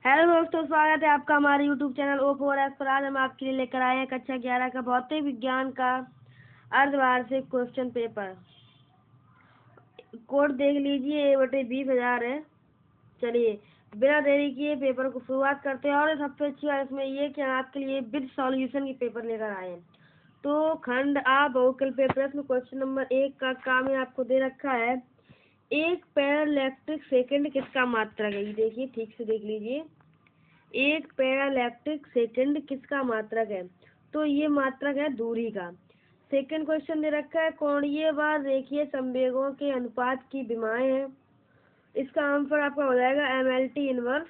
Hello दोस्तों, स्वागत है आपका हमारे यूट्यूब चैनल O4S पर। आज हम आपके लिए लेकर आए हैं कक्षा 11 का भौतिक विज्ञान का अर्धवार्षिक क्वेश्चन पेपर। कोड देख लीजिए, A/20,000 है। चलिए बिना देरी किए पेपर को शुरुआत करते हैं। और सबसे अच्छी बात इसमें ये कि हम आपके लिए विद सॉल्यूशन की पेपर लेकर आए हैं। तो खंड आ बहुकल्पीय प्रश्न क्वेश्चन नंबर 1 का काम आपको दे रखा है। एक पैरालैक्टिक सेकंड किसका मात्रक है? ये देखिए, ठीक से देख लीजिए। एक पैरालैक्टिक सेकंड किसका मात्रक है? तो ये मात्रक है दूरी का। सेकंड क्वेश्चन दे रखा है कोणीय व रेखीय संवेगों के अनुपात की विमाएं हैं। इसका आंसर आपका हो जाएगा MLT इनवर्स।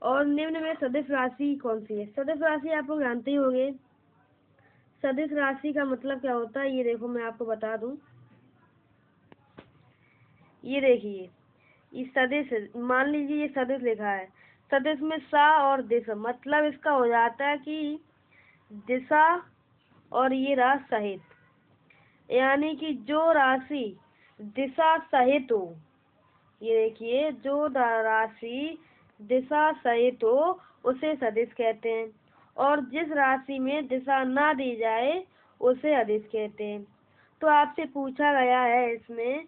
और निम्न में सदिश राशि कौन सी है? सदिश राशि आप लोग जानते ही होंगे। सदिश राशि का मतलब क्या होता है, ये देखो मैं आपको बता दूं। ये देखिए, ये सदिश, मान लीजिए ये सदिश लिखा है। सदिश में सा और दिशा, मतलब इसका हो जाता है कि दिशा और ये रहा सहित, यानी कि जो राशि दिशा सहित हो, ये देखिए, जो राशि दिशा सहित हो उसे सदिश कहते हैं। और जिस राशि में दिशा ना दी जाए उसे अदिश कहते हैं। तो आपसे पूछा गया है इसमें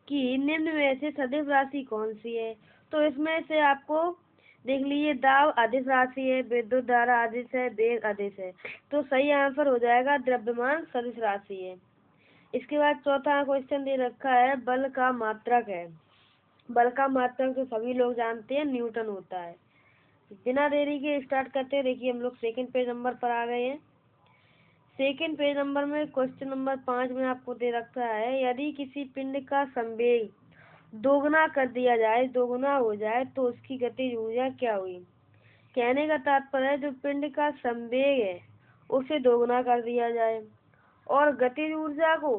कि निम्न में से सदिश राशि कौन सी है? तो इसमें से आपको देख लीजिए, दाब अदिश राशि है, विद्युत धारा अदिश है, वेग अदिश है। तो सही आंसर हो जाएगा द्रव्यमान सदिश राशि है। इसके बाद चौथा क्वेश्चन दे रखा है बल का मात्रक है। बल का मात्रक तो सभी लोग जानते हैं, न्यूटन होता है। बिना देरी के स्टार्ट करते हैं। देखिए हम लोग सेकंड पेज नंबर पर आ गए हैं। सेकंड पेज नंबर में क्वेश्चन नंबर 5 में आपको दे रखा है यदि किसी पिंड का संवेग दोगुना कर दिया जाए, दोगुना हो जाए, तो उसकी गतिज ऊर्जा क्या हुई? कहने का तात्पर्य है जो पिंड का संवेग है उसे दोगुना कर दिया जाए और गतिज ऊर्जा को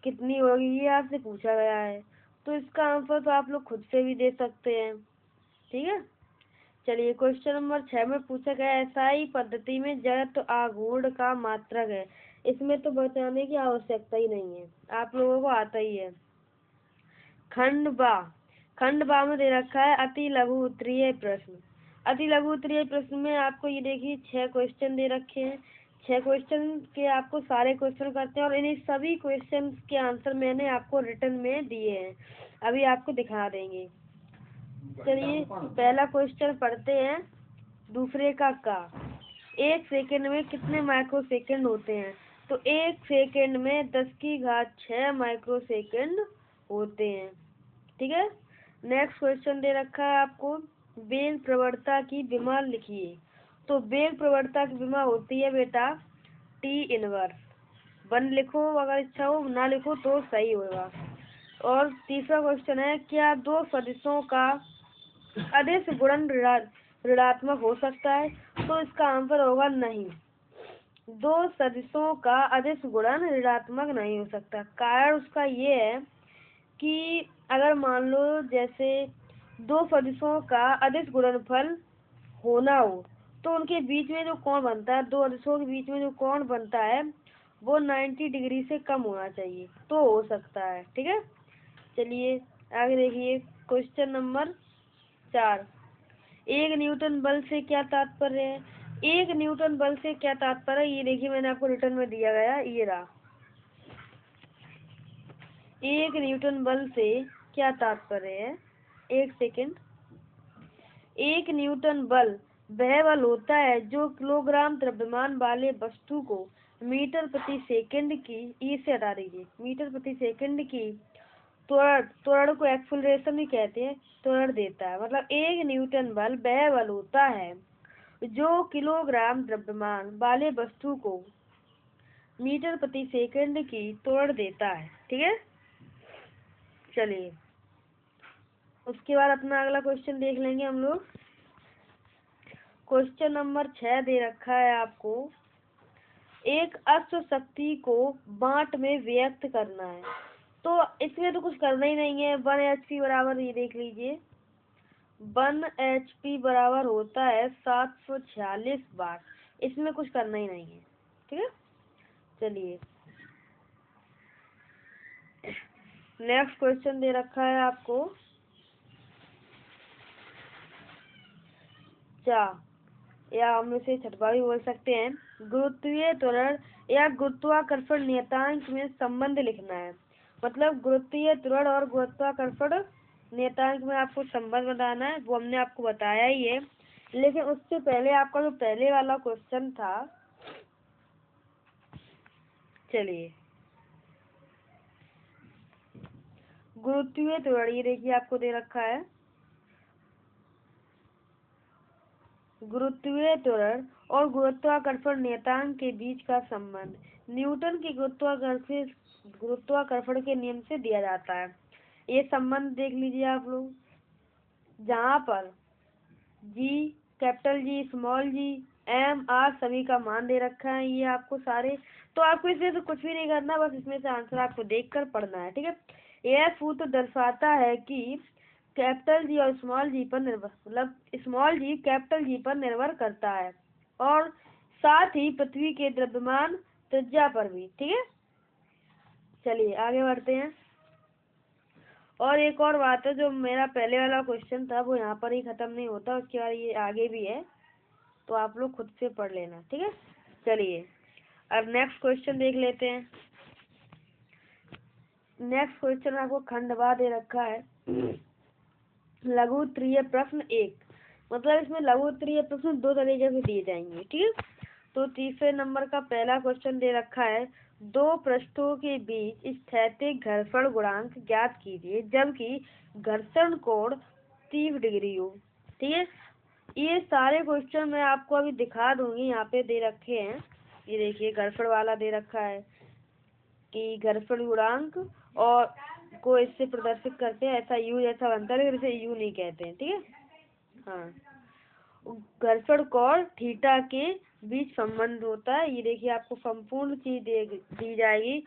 कितनी होगी, ये आपसे पूछा गया है। तो इसका आंसर तो आप लोग खुद से भी दे सकते हैं, ठीक है। चलिए क्वेश्चन नंबर 6 में पूछा गया SI पद्धति में जड़त्व आघूर्ण का मात्रक है। इसमें तो बताने की आवश्यकता ही नहीं है, आप लोगों को आता ही है। खंड बा में दे रखा है अति लघु उत्तरीय प्रश्न। अति लघु उत्तरीय प्रश्न में आपको ये देखिए 6 क्वेश्चन दे रखे हैं। 6 क्वेश्चन के आपको सारे क्वेश्चन करते हैं और इन्हीं सभी क्वेश्चन के आंसर मैंने आपको रिटर्न में दिए हैं, अभी आपको दिखा देंगे। चलिए पहला क्वेश्चन पढ़ते हैं। दूसरे का एक सेकंड में कितने माइक्रो सेकंड होते हैं? तो एक सेकंड में 10⁶ माइक्रो सेकंड होते हैं, ठीक है। नेक्स्ट क्वेश्चन दे रखा है आपको वेग प्रवणता की विमा लिखिए। तो वेग प्रवणता की विमा होती है बेटा T इनवर्स। 1 लिखो, अगर इच्छा हो, ना लिखो तो सही होगा। और तीसरा क्वेश्चन है क्या दो सदिशों का अदिश गुणन ऋणात्मक हो सकता है? तो इसका आंसर होगा नहीं, दो सदिशों का अदिश गुणन ऋणात्मक नहीं हो सकता। कारण उसका ये है कि अगर मान लो जैसे दो सदिशों का अदिश गुणनफल होना हो तो उनके बीच में जो कोण बनता है, दो अदिशों के बीच में जो कोण बनता है वो 90 डिग्री से कम होना चाहिए, तो हो सकता है, ठीक है। चलिए आगे देखिए क्वेश्चन नंबर 4। एक न्यूटन बल से क्या तात्पर्य है? एक न्यूटन बल से क्या तात्पर्य है, ये देखिए मैंने आपको रिटर्न में दिया गया, ये रहा। एक न्यूटन बल से क्या तात्पर्य है? एक सेकंड। एक न्यूटन बल वह बल होता है जो किलोग्राम द्रव्यमान वाले वस्तु को मीटर प्रति सेकंड की, ई से हटा दीजिए, मीटर प्रति सेकंड की त्वरण को एक्सेलरेशन भी कहते हैं, त्वरण देता है। मतलब एक न्यूटन बल वह बल होता है जो किलोग्राम द्रव्यमान वाले वस्तु को मीटर प्रति सेकंड की त्वरण देता है, ठीक है। चलिए उसके बाद अपना अगला क्वेश्चन देख लेंगे हम लोग। क्वेश्चन नंबर 6 दे रखा है आपको एक अश्व शक्ति को वाट में व्यक्त करना है। तो इसमें तो कुछ करना ही नहीं है। 1 HP बराबर, ये देख लीजिए, 1 HP बराबर होता है 746 वाट। इसमें कुछ करना ही नहीं है, ठीक है। चलिए नेक्स्ट क्वेश्चन दे रखा है आपको ऊर्जा या हम इसे छठवा भी बोल सकते हैं, गुरुत्वीय त्वरण या गुरुत्वाकर्षण नियतांक में संबंध लिखना है। मतलब गुरुत्वीय त्वरण और गुरुत्वाकर्षण नियतांक में आपको संबंध बताना है, वो हमने आपको बताया ही है। लेकिन उससे पहले आपका जो पहले वाला क्वेश्चन था, चलिए गुरुत्वीय त्वरण, ये देखिए आपको दे रखा है गुरुत्वीय त्वरण और गुरुत्वाकर्षण नियतांक के बीच का संबंध न्यूटन के गुरुत्वाकर्षण के नियम से दिया जाता है। ये संबंध देख लीजिए आप लोग, जहाँ पर G, capital G, small G, M, R सभी का मान दे रखा है ये आपको सारे। तो आपको इसमें से कुछ भी नहीं करना, बस इसमें से आंसर आपको देखकर पढ़ना है, ठीक है। यह सूत्र दर्शाता है कि कैपिटल जी और स्मॉल जी पर निर्भर, मतलब स्मॉल जी कैपिटल जी पर निर्भर करता है और साथ ही पृथ्वी के द्रव्यमान त्रिज्या पर भी, ठीक है। चलिए आगे बढ़ते हैं। और एक और बात है, जो मेरा पहले वाला क्वेश्चन था वो यहाँ पर ही खत्म नहीं होता, उसके बाद ये आगे भी है, तो आप लोग खुद से पढ़ लेना, ठीक है। चलिए अब नेक्स्ट क्वेश्चन देख लेते हैं। नेक्स्ट क्वेश्चन आपको खंडवा दे रखा है, लघु उत्तरीय प्रश्न 1। मतलब इसमें लघु उत्तरीय प्रश्न 2 तरीके से दिए जाएंगे, ठीक है। तो तीसरे नंबर का पहला क्वेश्चन दे रखा है, दो पृष्ठों के बीच स्थैतिक घर्षण गुणांक ज्ञात कीजिए जबकि घर्षण कोण 30 डिग्री हो, ठीक है। ये सारे क्वेश्चन मैं आपको अभी दिखा दूंगी, यहाँ पे दे रखे हैं। ये देखिए घर्षण वाला दे रखा है कि घर्षण गुणांक और को इससे प्रदर्शित करते हैं, ऐसा यू जैसा बनता है लेकिन इसे यू नहीं कहते हैं, ठीक है। हाँ, घर्षण कोण थीटा के बीच संबंध होता है। ये देखिए आपको संपूर्ण चीज दी जाएगी,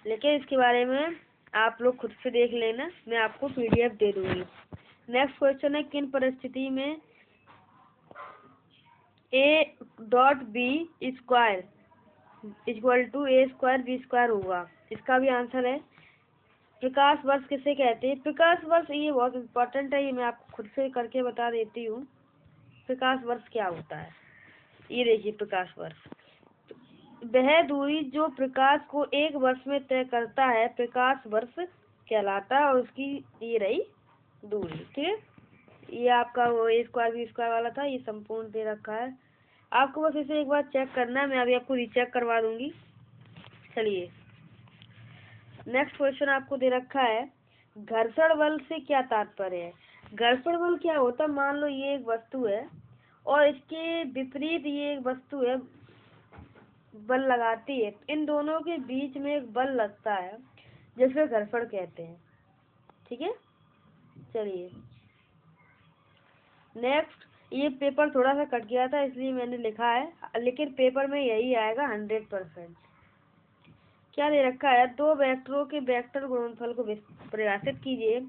लेकिन इसके बारे में आप लोग खुद से देख लेना, मैं आपको PDF दे दूंगी। नेक्स्ट क्वेश्चन है, किन परिस्थिति में A.B square equal to A²B² होगा। इसका भी आंसर है प्रकाश वर्ष किसे कहते हैं। प्रकाश वर्ष ये बहुत इम्पोर्टेंट है, ये मैं आपको खुद से करके बता देती हूँ। प्रकाश वर्ष क्या होता है, ये देखिए प्रकाश वर्ष वह दूरी जो प्रकाश को एक वर्ष में तय करता है, प्रकाश वर्ष कहलाता है। और उसकी ये रही दूरी, ठीक है। ये आपका वो A²B² वाला था, ये संपूर्ण दे रखा है। आपको बस इसे एक बार चेक करना है, मैं अभी आपको रीचेक करवा दूंगी। चलिए नेक्स्ट क्वेश्चन आपको दे रखा है, घर्षण बल से क्या तात्पर्य है। घर्षण बल क्या होता है, मान लो ये एक वस्तु है और इसके विपरीत ये एक वस्तु है, बल लगाती है, इन दोनों के बीच में एक बल लगता है जिसको घर्षण कहते हैं, ठीक है। चलिए नेक्स्ट, ये पेपर थोड़ा सा कट गया था इसलिए मैंने लिखा है, लेकिन पेपर में यही आएगा 100%। क्या दे रखा है, दो वेक्टरों के वेक्टर गुणनफल को परिभाषित कीजिए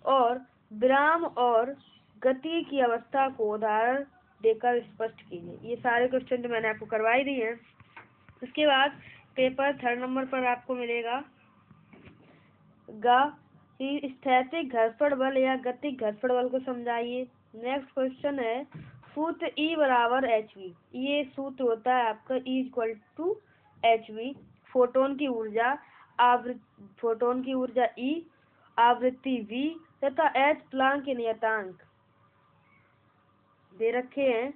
और विराम और गति की अवस्था को उदाहरण देकर स्पष्ट कीजिए। ये सारे क्वेश्चन तो मैंने आपको करवाई दी है। उसके बाद पेपर 3rd नंबर पर आपको मिलेगा स्थैतिक घर्षण बल या गतिक घर्षण बल को समझाइए। नेक्स्ट क्वेश्चन है, सूत्र E बराबर hv। ये सूत्र होता है आपका E equal to hv। Photon की ऊर्जा E, आवृत्ति v तथा h प्लांक के नियतांक दे रखे हैं।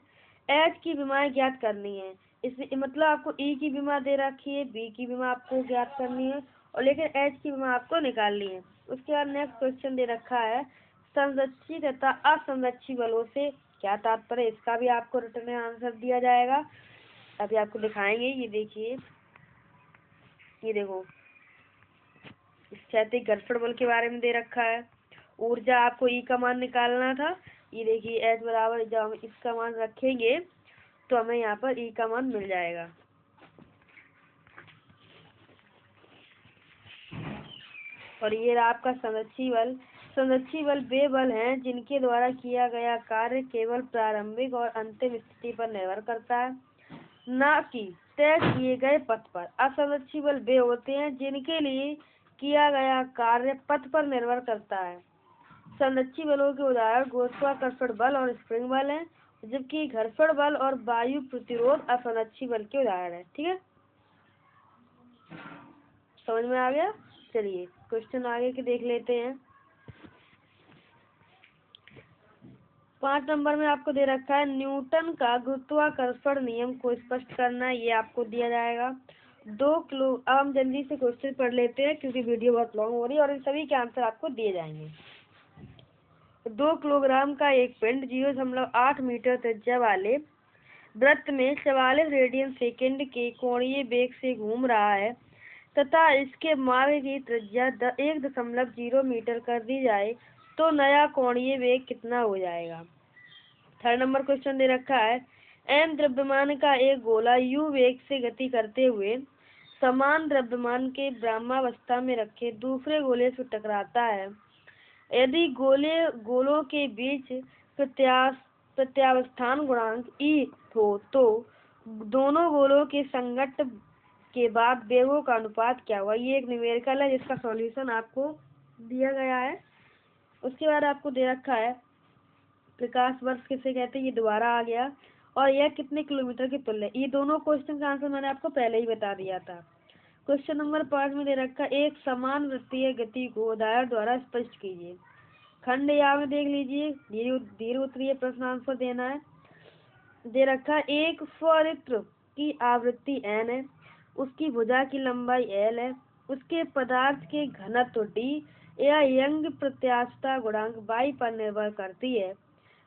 h की विमाएं ज्ञात करनी है, इसमें मतलब आपको E की विमा दे रखी है, B की विमा आपको ज्ञात करनी है, और लेकिन h की विमा आपको निकालनी है। उसके बाद नेक्स्ट क्वेश्चन दे रखा है, संरक्षी तथा असंरक्षी बलों से क्या तात्पर्य, इसका भी आपको रिटर्न आंसर दिया जाएगा। अभी आपको दिखाएंगे, ये देखिए, ये देखो स्थैतिक घर्षण बल के बारे में दे रखा है। ऊर्जा आपको E का मान निकालना था, ये देखिए H बराबर, जब हम इसका मान रखेंगे तो हमें यहाँ पर E का मान मिल जाएगा। और ये रहा आपका संरक्षी बल। संरक्षी बल वे बल हैं जिनके द्वारा किया गया कार्य केवल प्रारंभिक और अंतिम स्थिति पर निर्भर करता है, न कि तय किए गए पथ पर। असंरक्षी बल वे होते हैं जिनके लिए किया गया कार्य पथ पर निर्भर करता है। संरक्षी बलों के उदाहरण गुरुत्वाकर्षण बल और स्प्रिंग बल हैं, जबकि घर्षण बल और वायु प्रतिरोध असंरक्षी बल के उदाहरण है। ठीक है, समझ में आ गया। चलिए क्वेश्चन आगे के देख लेते हैं। 5 नंबर में आपको दे रखा है न्यूटन का गुरुत्वाकर्षण नियम को स्पष्ट करना, ये आपको दिया जाएगा। 2 किलो, अब हम जल्दी से क्वेश्चन पढ़ लेते हैं क्योंकि वीडियो बहुत लॉन्ग हो रही है और इन सभी के आंसर आपको दिए जाएंगे। 2 किलोग्राम का एक पिंड 0.8 मीटर त्रिज्या वाले वृत्त में 44 रेडियन सेकेंड के कोणीय वेग से घूम रहा है तथा इसके मार्ग की त्रिज्या 1.0 मीटर कर दी जाए तो नया कोणीय वेग कितना हो जाएगा। 3rd नंबर क्वेश्चन दे रखा है m द्रव्यमान का एक गोला u वेग से गति करते हुए समान द्रव्यमान के ब्रह्मावस्था में रखे दूसरे गोले से टकराता है। यदि गोलों के बीच प्रत्यावस्थान गुणांक E हो तो दोनों गोलों के संघट्ट के बाद वेगों का अनुपात क्या हुआ। ये एक न्यूमेरिकल है जिसका सॉल्यूशन आपको दिया गया है। उसके बाद आपको दे रखा है प्रकाश वर्ष किसे कहते हैं, ये दोबारा आ गया, और यह कितने किलोमीटर के तुल्य है। ये दोनों क्वेश्चन का आंसर मैंने आपको पहले ही बता दिया था। क्वेश्चन नंबर 5 में दे रखा एक समान वृत्तीय गति को उदाहरण द्वारा स्पष्ट कीजिए। खंड या में देख लीजिए, दीर्घ उत्तरीय प्रश्न आंसर देना है। दे रखा एक स्वरित्र की आवृत्ति n है, उसकी भुजा की लंबाई l है, उसके पदार्थ के घनत्व d या यंग प्रत्यास्थता गुणांक y पर निर्भर करती है।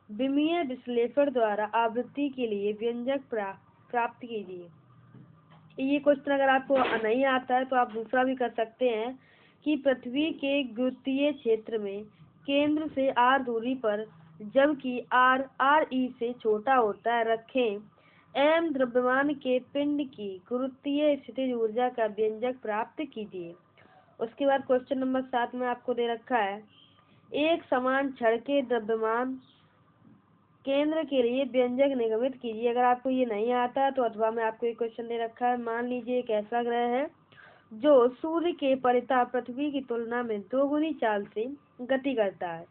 विमीय विश्लेषण द्वारा आवृत्ति के लिए व्यंजक प्राप्त कीजिए। ये क्वेश्चन अगर आपको नहीं आता है तो आप दूसरा भी कर सकते हैं कि पृथ्वी के गुरुत्वीय क्षेत्र में केंद्र से r दूरी पर जबकि r e से छोटा होता है रखें m द्रव्यमान के पिंड की गुरुत्वीय स्थितिज ऊर्जा का व्यंजक प्राप्त कीजिए। उसके बाद क्वेश्चन नंबर 7 में आपको दे रखा है एक समान छड़ के द्रव्यमान केंद्र के लिए व्यंजक निगमित कीजिए। अगर आपको ये नहीं आता है तो अथवा में आपको एक क्वेश्चन दे रखा है मान लीजिए एक ऐसा ग्रह है जो सूर्य के परितः पृथ्वी की तुलना में 2 गुनी चाल से गति करता है,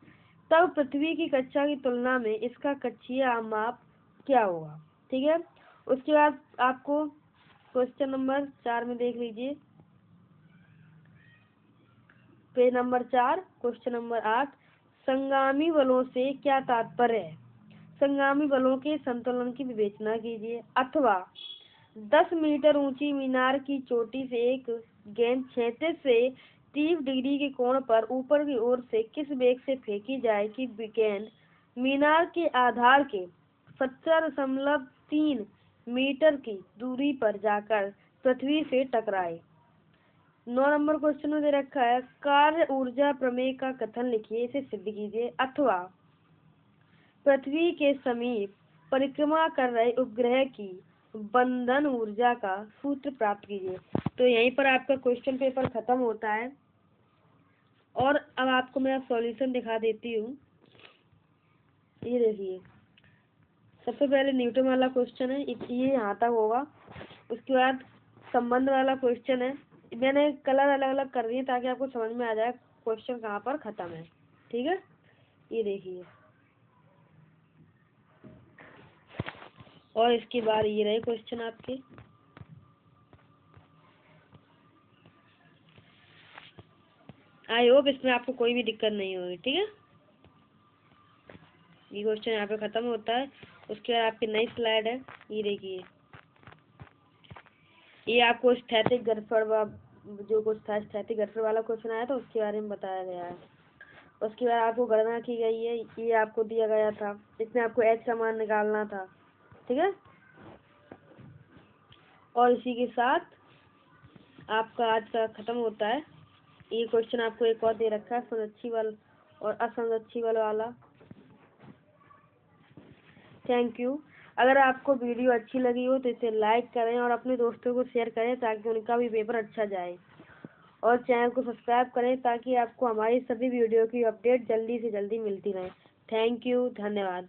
तब पृथ्वी की कक्षा की तुलना में इसका कक्षीय माप क्या होगा। ठीक है, उसके बाद आपको क्वेश्चन नंबर 4 में देख लीजिए, पेज नंबर 4 क्वेश्चन नंबर 8 संगामी बलों से क्या तात्पर्य है। संगामी बलों के संतुलन की विवेचना कीजिए। अथवा 10 मीटर ऊंची मीनार की चोटी से एक गेंद 36 से 30 डिग्री के कोण पर ऊपर की ओर से किस वेग से फेंकी जाए कि गेंद मीनार के आधार के 17.3 मीटर की दूरी पर जाकर पृथ्वी से टकराए। 9 नंबर क्वेश्चन में दे रखा है कार्य ऊर्जा प्रमेय का कथन लिखिए, इसे सिद्ध कीजिए। अथवा पृथ्वी के समीप परिक्रमा कर रहे उपग्रह की बंधन ऊर्जा का सूत्र प्राप्त कीजिए। तो यहीं पर आपका क्वेश्चन पेपर खत्म होता है और अब आपको मैं सॉल्यूशन दिखा देती हूँ। ये देखिए, सबसे पहले न्यूटन वाला क्वेश्चन है, ये यहाँ तक होगा। उसके बाद संबंध वाला क्वेश्चन है, मैंने कलर अलग अलग कर दिए ताकि आपको समझ में आ जाए क्वेश्चन कहाँ पर खत्म है। ठीक है, ये देखिए, और इसके बाद ये रहे क्वेश्चन आपके। आई होप इसमें आपको कोई भी दिक्कत नहीं होगी। ठीक है, ये क्वेश्चन यहाँ पे खत्म होता है। उसके बाद आपकी नई स्लाइड है, ये देखिए, ये आपको स्थैतिक घर्षण जो कुछ था स्थैतिक घर्षण वाला क्वेश्चन आया था उसके बारे में बताया गया है। उसके बाद आपको गणना की गई है, ये आपको दिया गया था, इसमें आपको h का मान निकालना था। ठीक है, और इसी के साथ आपका आज का खत्म होता है। ये क्वेश्चन आपको एक और दे रखा है संरक्षी बल और असंरक्षी बल वाला। Thank you. अगर आपको वीडियो अच्छी लगी हो तो इसे लाइक करें और अपने दोस्तों को शेयर करें ताकि उनका भी पेपर अच्छा जाए, और चैनल को सब्सक्राइब करें ताकि आपको हमारी सभी वीडियो की अपडेट जल्दी से जल्दी मिलती रहे। थैंक यू, धन्यवाद।